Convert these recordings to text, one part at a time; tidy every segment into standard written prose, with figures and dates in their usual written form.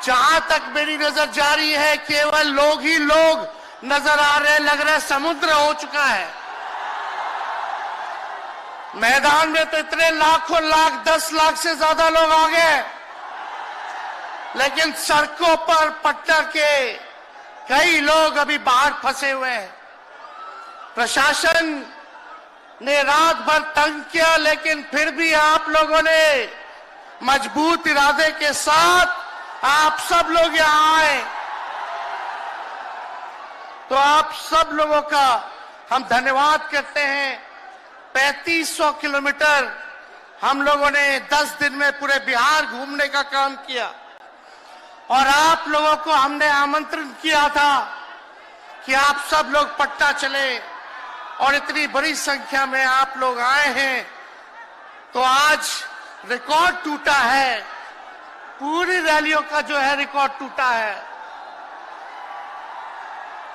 जहां तक मेरी नजर जा रही है केवल लोग ही लोग नजर आ रहे, लग रहा है समुद्र हो चुका है। मैदान में तो इतने लाखों लाख 10 लाख से ज्यादा लोग आ गए, लेकिन सड़कों पर पटना के कई लोग अभी बाहर फंसे हुए हैं। प्रशासन ने रात भर तंग किया, लेकिन फिर भी आप लोगों ने मजबूत इरादे के साथ आप सब लोग यहां आए, तो आप सब लोगों का हम धन्यवाद करते हैं। 3500 किलोमीटर हम लोगों ने 10 दिन में पूरे बिहार घूमने का काम किया, और आप लोगों को हमने आमंत्रण किया था कि आप सब लोग पटना चले, और इतनी बड़ी संख्या में आप लोग आए हैं, तो आज रिकॉर्ड टूटा है। पूरी रैलियों का जो है रिकॉर्ड टूटा है।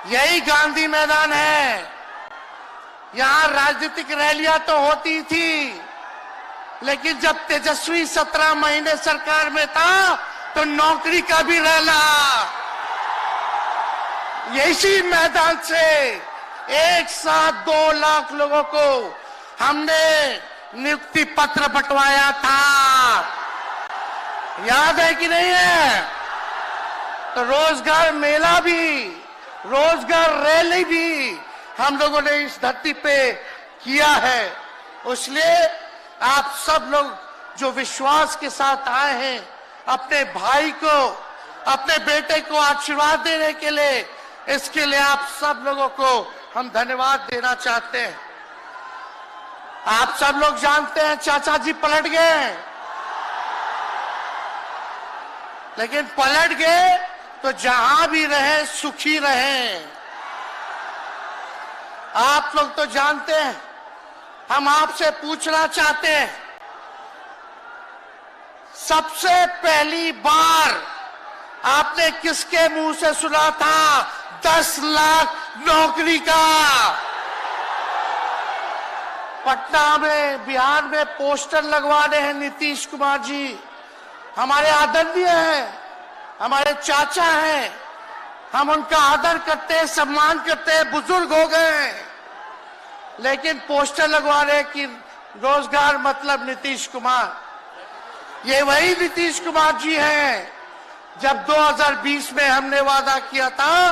यही गांधी मैदान है। यहां राजनीतिक रैलियां तो होती थी, लेकिन जब तेजस्वी 17 महीने सरकार में था तो नौकरी का भी रैला यही मैदान से एक साथ 2 लाख लोगों को हमने नियुक्ति पत्र बंटवाया था। याद है कि नहीं है? तो रोजगार मेला भी, रोजगार रैली भी हम लोगों ने इस धरती पे किया है। इसलिए आप सब लोग जो विश्वास के साथ आए हैं, अपने भाई को, अपने बेटे को आशीर्वाद देने के लिए, इसके लिए आप सब लोगों को हम धन्यवाद देना चाहते हैं। आप सब लोग जानते हैं चाचा जी पलट गए, लेकिन पलट गए तो जहां भी रहे सुखी रहे। आप लोग तो जानते हैं, हम आपसे पूछना चाहते हैं, सबसे पहली बार आपने किसके मुंह से सुना था 10 लाख नौकरी का? पटना में, बिहार में पोस्टर लगवाने हैं नीतीश कुमार जी। हमारे आदरणीय हैं, हमारे चाचा हैं, हम उनका आदर करते हैं, सम्मान करते हैं, बुजुर्ग हो गए हैं, लेकिन पोस्टर लगवा रहे कि रोजगार मतलब नीतीश कुमार। ये वही नीतीश कुमार जी हैं जब 2020 में हमने वादा किया था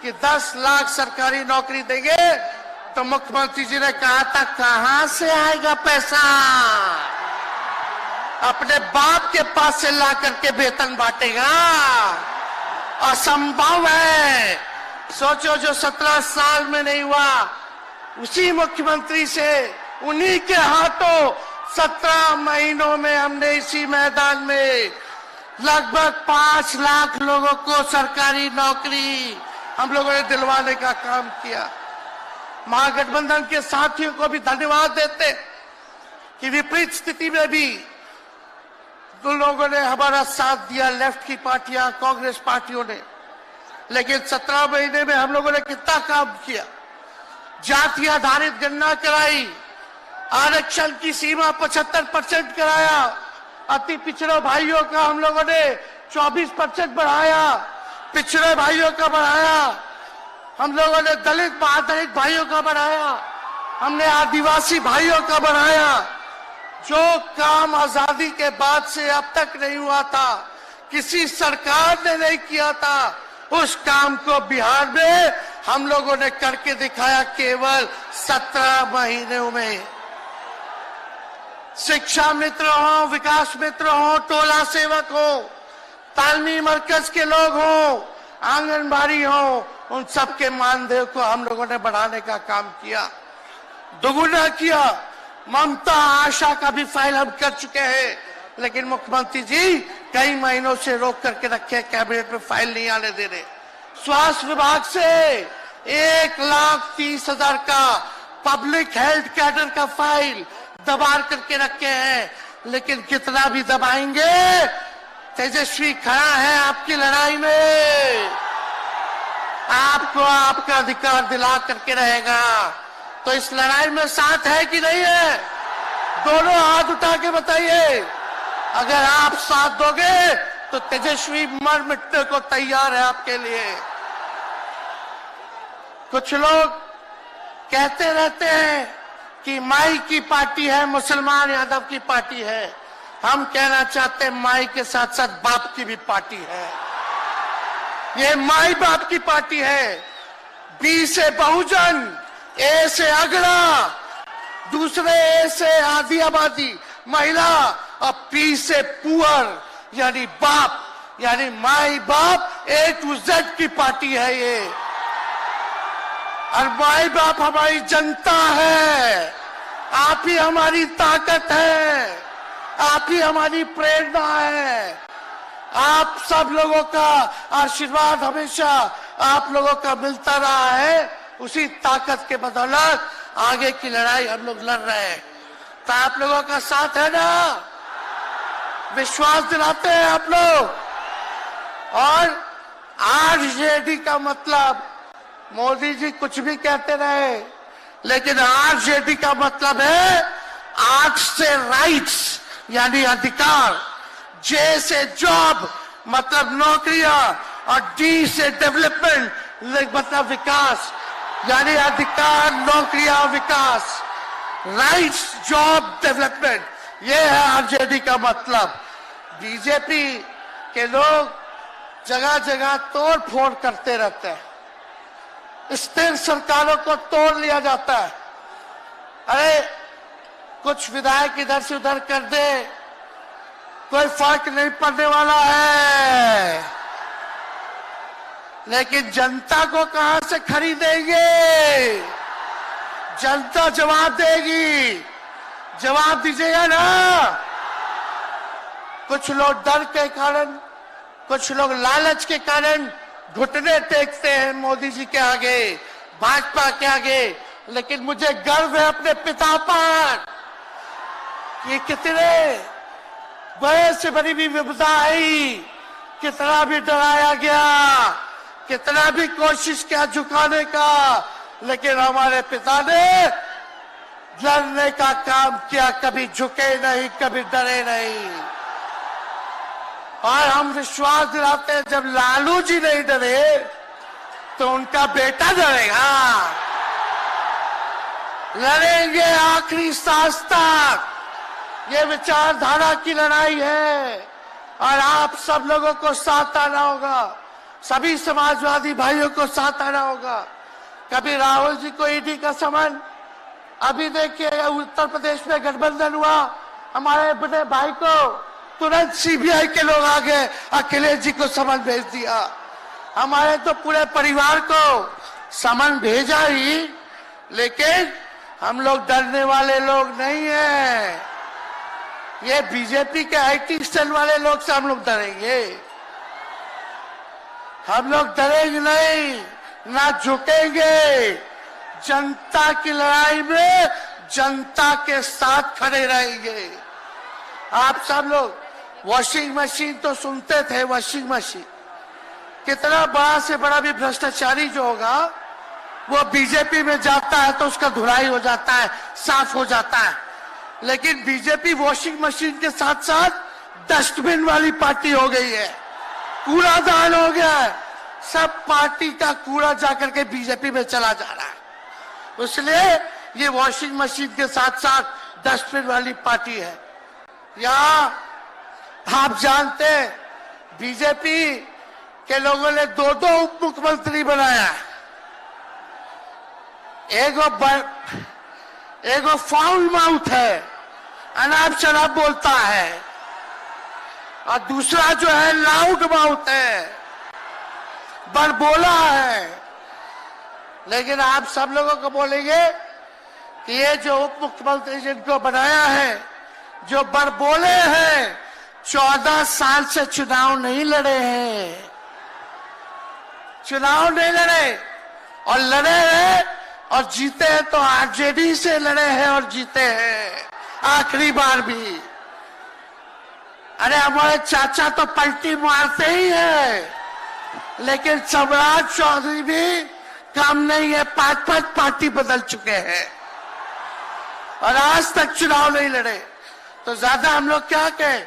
कि 10 लाख सरकारी नौकरी देंगे, तो मुख्यमंत्री जी ने कहा था कहां से आएगा पैसा? अपने बाप के पास से ला करके वेतन बांटेगा? असंभव है। सोचो, जो 17 साल में नहीं हुआ, उसी मुख्यमंत्री से, उन्हीं के हाथों 17 महीनों में हमने इसी मैदान में लगभग 5 लाख लोगों को सरकारी नौकरी हम लोगों ने दिलवाने का काम किया। महागठबंधन के साथियों को भी धन्यवाद देते कि विपरीत स्थिति में भी उन लोगों ने हमारा साथ दिया, लेफ्ट की पार्टियां, कांग्रेस पार्टियों ने। लेकिन 17 महीने में हम लोगों ने कितना काम किया। जाति आधारित गणना कराई, आरक्षण की सीमा 75% कराया, अति पिछड़े भाइयों का हम लोगों ने 24% बढ़ाया, पिछड़े भाइयों का बढ़ाया, हम लोगों ने दलित महादलित भाइयों का बढ़ाया, हमने आदिवासी भाइयों का बढ़ाया। जो काम आजादी के बाद से अब तक नहीं हुआ था, किसी सरकार ने नहीं किया था, उस काम को बिहार में हम लोगों ने करके दिखाया केवल 17 महीनों में। शिक्षा मित्र हो, विकास मित्र हो, टोला सेवक हो, तालमी मरकज के लोग हो, आंगनबाड़ी हो, उन सबके मानदेय को हम लोगों ने बढ़ाने का काम किया, दोगुना किया। ममता आशा का भी फाइल हम कर चुके हैं, लेकिन मुख्यमंत्री जी कई महीनों से रोक करके रखे, कैबिनेट में फाइल नहीं आने दे रहे। स्वास्थ्य विभाग से 1,30,000 का पब्लिक हेल्थ कैडर का फाइल दबा करके रखे हैं, लेकिन कितना भी दबाएंगे, तेजस्वी खड़ा है आपकी लड़ाई में, आपको आपका अधिकार दिला करके रहेगा। तो इस लड़ाई में साथ है कि नहीं है? दोनों हाथ उठा के बताइए। अगर आप साथ दोगे तो तेजस्वी मर मिटने को तैयार है आपके लिए। कुछ लोग कहते रहते हैं कि माई की पार्टी है, मुसलमान यादव की पार्टी है। हम कहना चाहते हैं माई के साथ साथ बाप की भी पार्टी है। ये माई बाप की पार्टी है। बी से बहुजन, ए से अगड़ा, दूसरे ए से आधी आबादी महिला और पी से पुअर यानी बाप, यानी माई बाप ए टू जेड की पार्टी है ये। और माई बाप हमारी जनता है। आप ही हमारी ताकत है, आप ही हमारी प्रेरणा है। आप सब लोगों का आशीर्वाद हमेशा आप लोगों का मिलता रहा है। उसी ताकत के बदौलत आगे की लड़ाई हम लोग लड़ रहे हैं। तो आप लोगों का साथ है ना? विश्वास दिलाते हैं आप लोग। और आरजेडी का मतलब, मोदी जी कुछ भी कहते रहे, लेकिन आरजेडी का मतलब है आर से राइट्स यानी अधिकार, जे से जॉब मतलब नौकरियां, और डी से डेवलपमेंट मतलब विकास, यानी अधिकार, नौकरियां, विकास, राइट्स, जॉब, डेवलपमेंट, ये है आरजेडी का मतलब। बीजेपी के लोग जगह जगह तोड़ फोड़ करते रहते हैं। स्थिर सरकारों को तोड़ लिया जाता है। अरे कुछ विधायक इधर से उधर कर दे, कोई फर्क नहीं पड़ने वाला है। लेकिन जनता को कहां से खरीदेंगे? जनता जवाब देगी। जवाब दीजिएगा ना? कुछ लोग डर के कारण, कुछ लोग लालच के कारण घुटने टेकते हैं मोदी जी के आगे, भाजपा के आगे। लेकिन मुझे गर्व है अपने पिता पर कि कितने बड़े से बड़ी भी विपदा आई, कितना भी डराया गया, कितना भी कोशिश किया झुकाने का, लेकिन हमारे पिता ने लड़ने का काम किया, कभी झुके नहीं, कभी डरे नहीं। और हम विश्वास दिलाते हैं जब लालू जी नहीं डरे तो उनका बेटा डरेगा। लड़ेंगे आखिरी सांस तक। ये विचारधारा की लड़ाई है और आप सब लोगों को साथ आना होगा। सभी समाजवादी भाइयों को साथ आना होगा। कभी राहुल जी को ईडी का समन, अभी देखिए उत्तर प्रदेश में गठबंधन हुआ, हमारे बड़े भाई को तुरंत सीबीआई के लोग आ गए, अखिलेश जी को समन भेज दिया। हमारे तो पूरे परिवार को समन भेजा ही, लेकिन हम लोग डरने वाले लोग नहीं हैं। ये बीजेपी के आईटी सेल वाले लोग से हम लोग डरेंगे? हम लोग डरेंगे नहीं, ना झुकेंगे। जनता की लड़ाई में जनता के साथ खड़े रहेंगे। आप सब लोग वॉशिंग मशीन तो सुनते थे, वॉशिंग मशीन कितना बड़ा से बड़ा भी भ्रष्टाचारी जो होगा वो बीजेपी में जाता है तो उसका धुलाई हो जाता है, साफ हो जाता है। लेकिन बीजेपी वॉशिंग मशीन के साथ साथ डस्टबिन वाली पार्टी हो गई है, कूड़ादान हो गया है। सब पार्टी का कूड़ा जाकर के बीजेपी में चला जा रहा है। इसलिए ये वॉशिंग मशीन के साथ साथ डस्टबिन वाली पार्टी है। यहाँ आप जानते हैं बीजेपी के लोगों ने दो उप मुख्यमंत्री बनाया। एगो फाउल माउथ है, अनाप शनाप बोलता है, और दूसरा जो है लाउड माउथ है, बड़बोला है। लेकिन आप सब लोगों को बोलेंगे कि ये जो उप मुख्यमंत्री जिनको बनाया है, जो बड़बोले हैं, 14 साल से चुनाव नहीं लड़े हैं, चुनाव नहीं लड़े, और लड़े हैं और जीते हैं तो आरजेडी से लड़े हैं और जीते हैं आखिरी बार भी। अरे हमारे चाचा तो पलटी मारते ही है, लेकिन सम्राट चौधरी भी काम नहीं है, 5 पार्टी बदल चुके हैं और आज तक चुनाव नहीं लड़े। तो ज्यादा हम लोग क्या कहें,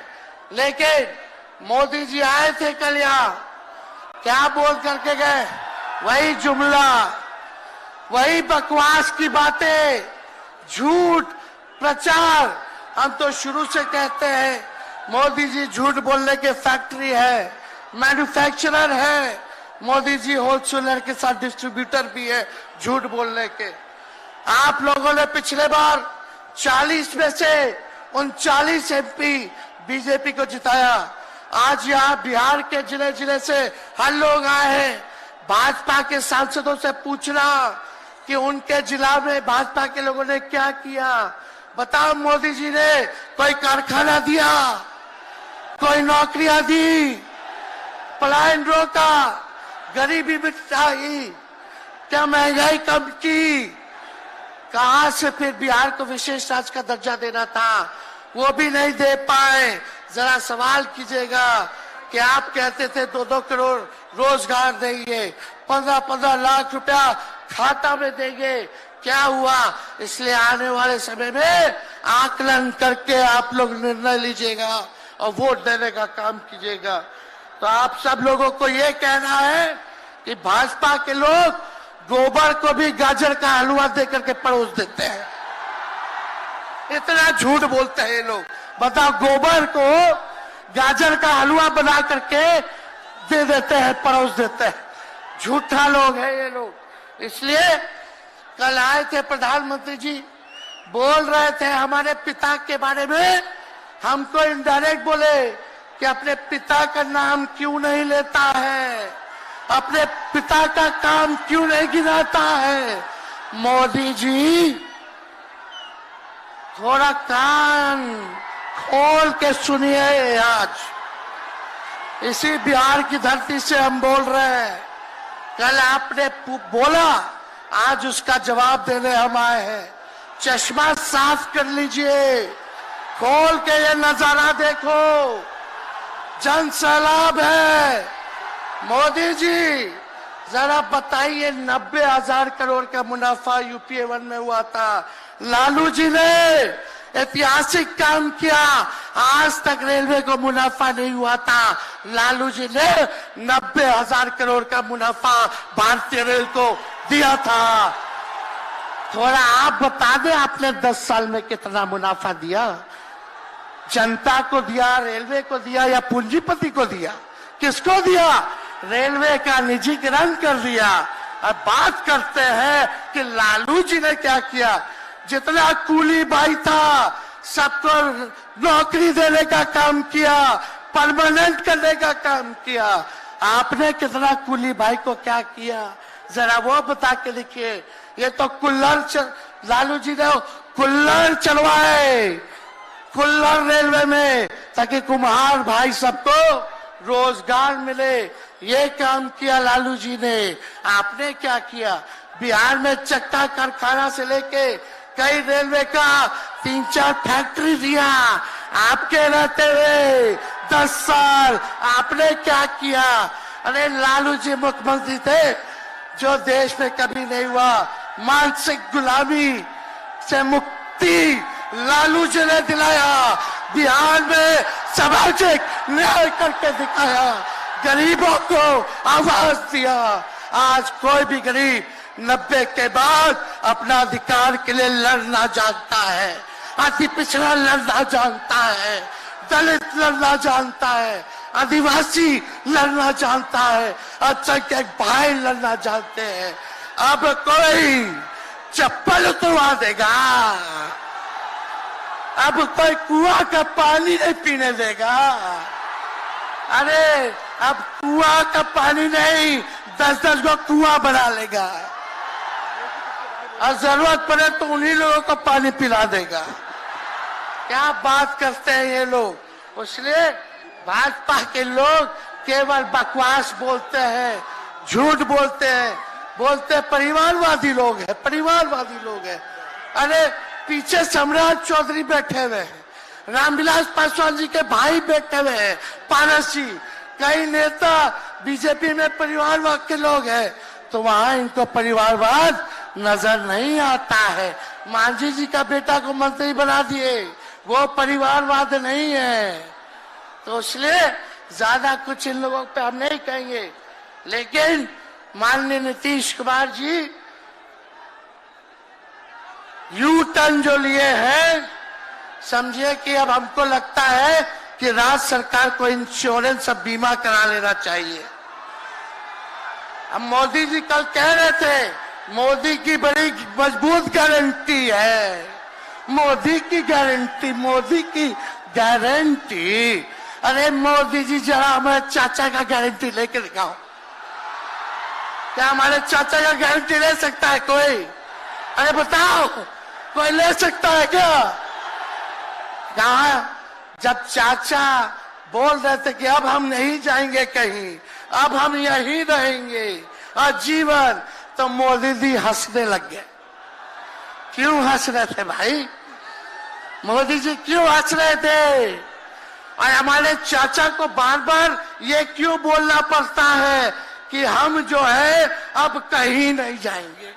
लेकिन मोदी जी आए थे कल यहाँ, क्या बोल करके गए? वही जुमला, वही बकवास की बातें, झूठ प्रचार। हम तो शुरू से कहते हैं मोदी जी झूठ बोलने के फैक्ट्री है, मैन्युफैक्चरर है। मोदी जी होलसेलर के साथ डिस्ट्रीब्यूटर भी है झूठ बोलने के। आप लोगों ने पिछले बार 40 में से 39 एमपी बीजेपी को जिताया। आज यहाँ बिहार के जिले जिले से हर लोग आए हैं भाजपा के सांसदों से पूछना कि उनके जिला में भाजपा के लोगों ने क्या किया। बताओ, मोदी जी ने कोई कारखाना दिया, कोई नौकरियां दी, पलायन रोका, गरीबी मिटाई, क्या महंगाई कम की? कहां से फिर बिहार को विशेष राज्य का दर्जा देना था, वो भी नहीं दे पाए। जरा सवाल कीजिएगा कि आप कहते थे 2-2 करोड़ रोजगार देंगे, 15-15 लाख रुपया खाता में देंगे, क्या हुआ? इसलिए आने वाले समय में आकलन करके आप लोग निर्णय लीजिएगा और वोट देने का काम कीजिएगा। तो आप सब लोगों को ये कहना है कि भाजपा के लोग गोबर को भी गाजर का हलवा देकर के परोस देते हैं। इतना झूठ बोलते हैं ये लोग। बताओ, गोबर को गाजर का हलवा बना करके दे देते हैं, परोस देते हैं। झूठा लोग हैं ये लोग। इसलिए कल आए थे प्रधानमंत्री जी, बोल रहे थे हमारे पिता के बारे में। हमको इनडायरेक्ट बोले कि अपने पिता का नाम क्यों नहीं लेता है, अपने पिता का काम क्यों नहीं गिनाता है। मोदी जी, थोड़ा कान खोल के सुनिए। आज इसी बिहार की धरती से हम बोल रहे हैं। कल आपने बोला, आज उसका जवाब देने हम आए हैं। चश्मा साफ कर लीजिए, खोल के ये नजारा देखो, जन सैलाब है। मोदी जी, जरा बताइए, 90,000 करोड़ का मुनाफा यूपीए 1 में हुआ था। लालू जी ने ऐतिहासिक काम किया, आज तक रेलवे को मुनाफा नहीं हुआ था। लालू जी ने 90,000 करोड़ का मुनाफा भारतीय रेल को दिया था। थोड़ा आप बता दें, आपने 10 साल में कितना मुनाफा दिया? जनता को दिया, रेलवे को दिया या पूंजीपति को दिया? किसको दिया? रेलवे का निजीकरण कर दिया। अब बात करते हैं कि लालू जी ने क्या किया। जितना कूली भाई था सबको नौकरी देने का काम किया, परमानेंट करने का काम किया। आपने कितना कूली भाई को क्या किया, जरा वो बता के लिखिए। ये तो लालू जी ने कुल्लर चलवाए, कुल्लर रेलवे में, ताकि कुम्हार भाई सबको रोजगार मिले। ये काम किया लालू जी ने। आपने क्या किया? बिहार में चक्का कारखाना से लेके कई रेलवे का 3-4 फैक्ट्री दिया। आपके रहते हुए 10 साल आपने क्या किया? अरे लालू जी मुख्यमंत्री थे जो देश में कभी नहीं हुआ। मानसिक गुलामी से मुक्ति लालू जी ने दिलाया। बिहार में सामाजिक न्याय करके दिखाया, गरीबों को आवाज दिया। आज कोई भी गरीब 90 के बाद अपना अधिकार के लिए लड़ना जानता है, अति पिछड़ा लड़ना जानता है, दलित लड़ना जानता है, आदिवासी लड़ना जानता है, अल्पसंख्यक भाई लड़ना जानते हैं। अब कोई चप्पल उतरवा देगा, अब कोई कुआं का पानी नहीं पीने देगा। अरे अब कुआं का पानी नहीं, 10-10 को कुआं बना लेगा और जरूरत पड़े तो उन्हीं लोगों को पानी पिला देगा। क्या बात करते हैं ये लोग। इसलिए भाजपा के लोग केवल बकवास बोलते हैं, झूठ बोलते हैं, बोलते परिवारवादी लोग हैं, परिवारवादी लोग हैं। अरे पीछे सम्राट चौधरी बैठे हुए हैं, रामविलास पासवान जी के भाई बैठे हुए हैं, पारस जी, कई नेता बीजेपी में परिवारवाद के लोग हैं, तो वहां इनको परिवारवाद नजर नहीं आता है। मांझी जी का बेटा को मंत्री बना दिए, वो परिवारवाद नहीं है। तो इसलिए ज्यादा कुछ इन लोगों पे हम नहीं कहेंगे, लेकिन माननीय नीतीश कुमार जी यू टर्न जो लिए हैं, समझिए कि अब हमको लगता है कि राज्य सरकार को इंश्योरेंस और बीमा करा लेना चाहिए। अब मोदी जी कल कह रहे थे मोदी की बड़ी मजबूत गारंटी है, मोदी की गारंटी, मोदी की गारंटी। अरे मोदी जी जरा हमारे चाचा का गारंटी लेके दिखाओ। क्या हमारे चाचा का गारंटी ले सकता है कोई? अरे बताओ, कोई ले सकता है क्या? कहा जब चाचा बोल रहे थे कि अब हम नहीं जाएंगे कहीं, अब हम यहीं रहेंगे आजीवन, तो मोदी जी हंसने लग गए। क्यों हंस रहे थे भाई? मोदी जी क्यों हंस रहे थे? और हमारे चाचा को बार बार ये क्यों बोलना पड़ता है कि हम जो है अब कहीं नहीं जाएंगे,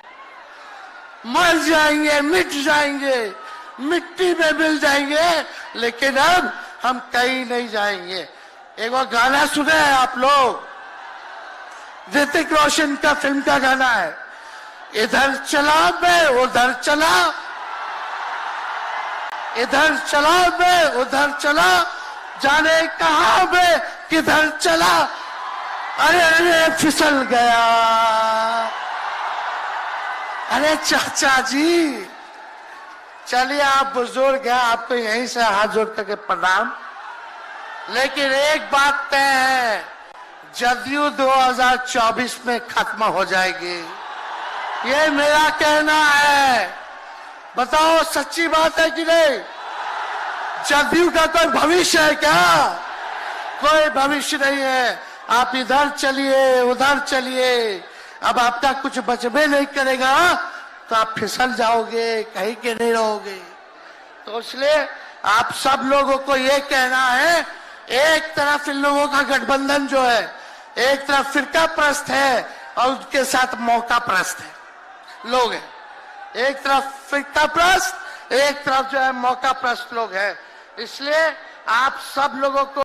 मर जाएंगे, मिट जाएंगे, मिट्टी में मिल जाएंगे, लेकिन अब हम कहीं नहीं जाएंगे। एक वो गाना सुने हैं आप लोग, ऋतिक रोशन का फिल्म का गाना है, इधर चला मैं उधर चला, इधर चला मैं उधर चला, जाने कहां मैं किधर चला, अरे अरे फिसल गया। अरे चाचा जी, चलिए आप बुजुर्ग हैं, आपको यहीं से हाथ जोड़ करके प्रणाम। लेकिन एक बात तय है, जदयू 2024 में खत्म हो जाएगी, ये मेरा कहना है। बताओ सच्ची बात है कि नहीं? जदयू का कोई भविष्य है क्या? कोई भविष्य नहीं है। आप इधर चलिए उधर चलिए, अब आपका कुछ बचबे नहीं करेगा तो आप फिसल जाओगे, कहीं के नहीं रहोगे। तो इसलिए आप सब लोगों को ये कहना है, एक तरफ इन लोगों का गठबंधन जो है, एक तरफ फिरका प्रस्त है और उनके साथ मौका प्रस्त है लोग हैं। एक तरफ फिरका प्रस्त, एक तरफ जो है मौका प्रस्त लोग हैं। इसलिए आप सब लोगों को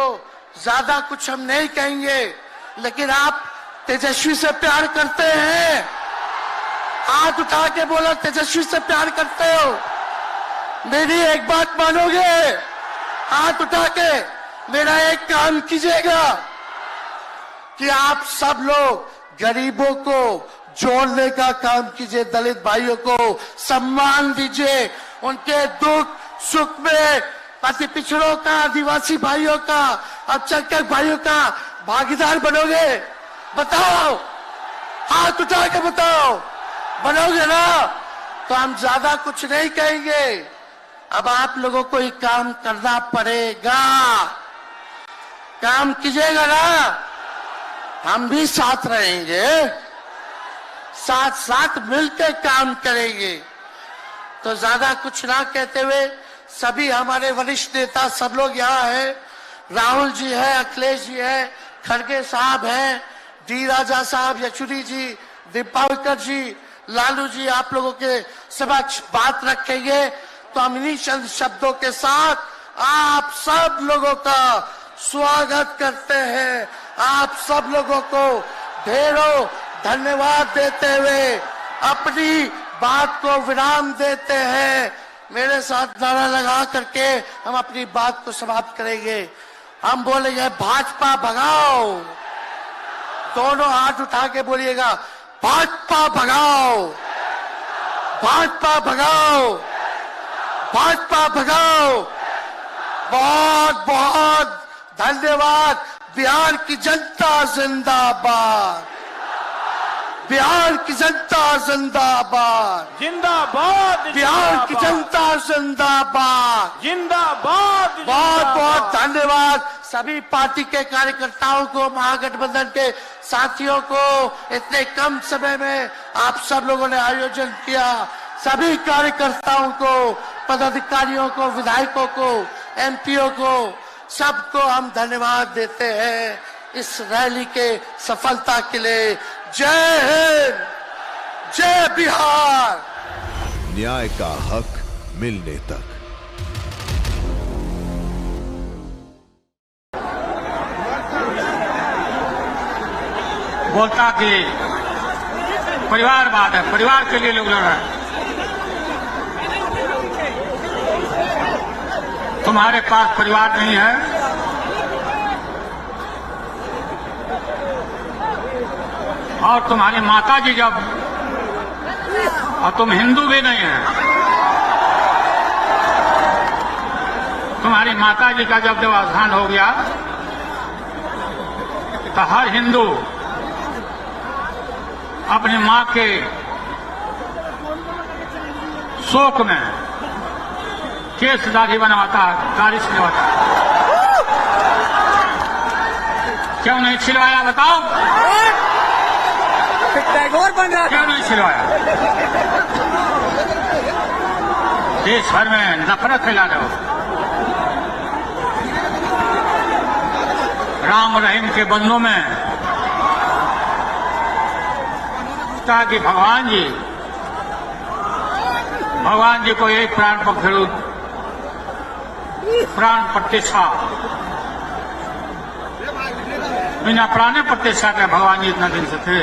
ज्यादा कुछ हम नहीं कहेंगे, लेकिन आप तेजस्वी से प्यार करते हैं? हाथ उठा के बोलो, तेजस्वी से प्यार करते हो? मेरी एक बात मानोगे? हाथ उठा के मेरा एक काम कीजिएगा कि आप सब लोग गरीबों को जोड़ने का काम कीजिए, दलित भाइयों को सम्मान दीजिए, उनके दुख सुख में अति पिछड़ों का, आदिवासी भाइयों का, अल्पसंख्यक भाइयों का भागीदार बनोगे? बताओ, हाथ उठा के बताओ, बनोगे ना? तो हम ज्यादा कुछ नहीं कहेंगे। अब आप लोगों को ही काम करना पड़ेगा, काम कीजिएगा ना? हम भी साथ रहेंगे, साथ साथ मिलकर काम करेंगे। तो ज्यादा कुछ ना कहते हुए सभी हमारे वरिष्ठ नेता सब लोग यहाँ हैं, राहुल जी है, अखिलेश जी है, खड़गे साहब हैं, डी राजा साहब, येचुरी जी, दीपावकर जी, लालू जी आप लोगों के समक्ष बात रखेंगे। तो हम इन्हीं चंद शब्दों के साथ आप सब लोगों का स्वागत करते हैं, आप सब लोगों को ढेरों धन्यवाद देते हुए अपनी बात को विराम देते हैं। मेरे साथ नारा लगा करके हम अपनी बात को समाप्त करेंगे। हम बोलेंगे भाजपा भगाओ, दोनों हाथ उठा के बोलिएगा, भाजपा भगाओ, भाजपा भगाओ, भाजपा भगाओ। बहुत बहुत धन्यवाद। बिहार की जनता जिंदाबाद, बिहार की जनता जिंदाबाद, जिंदाबाद, बिहार की जनता जिंदाबाद, जिंदाबाद। बहुत बहुत धन्यवाद सभी पार्टी के कार्यकर्ताओं को, महागठबंधन के साथियों को। इतने कम समय में आप सब लोगों ने आयोजन किया, सभी कार्यकर्ताओं को, पदाधिकारियों को, विधायकों को, एमपीओ को, सबको हम धन्यवाद देते हैं इस रैली के सफलता के लिए। जय हिंद, जय बिहार। न्याय का हक मिलने तक। बोलता कि परिवारवाद है, परिवार के लिए लोग लड़ रहे हैं। तुम्हारे पास परिवार नहीं है, और तुम्हारी माता जी जब, और तुम हिंदू भी नहीं है, तुम्हारी माता जी का जब देहांत हो गया तो हर हिंदू अपनी मां के शोक में केस दाढ़ी बनवाता है, दाढ़ी छिलवाता है। क्यों नहीं छिलवाया बताओ? टैगोर बन रहा क्यों नहीं छिलवाया? देश भर में नफरत फैला रहे हो। राम रहीम के बंदों में कि भगवान जी को एक प्राण पखेरु, प्राण प्रतिष्ठा, बिना प्राणे प्रतिष्ठा के भगवान जी इतना दिन से थे।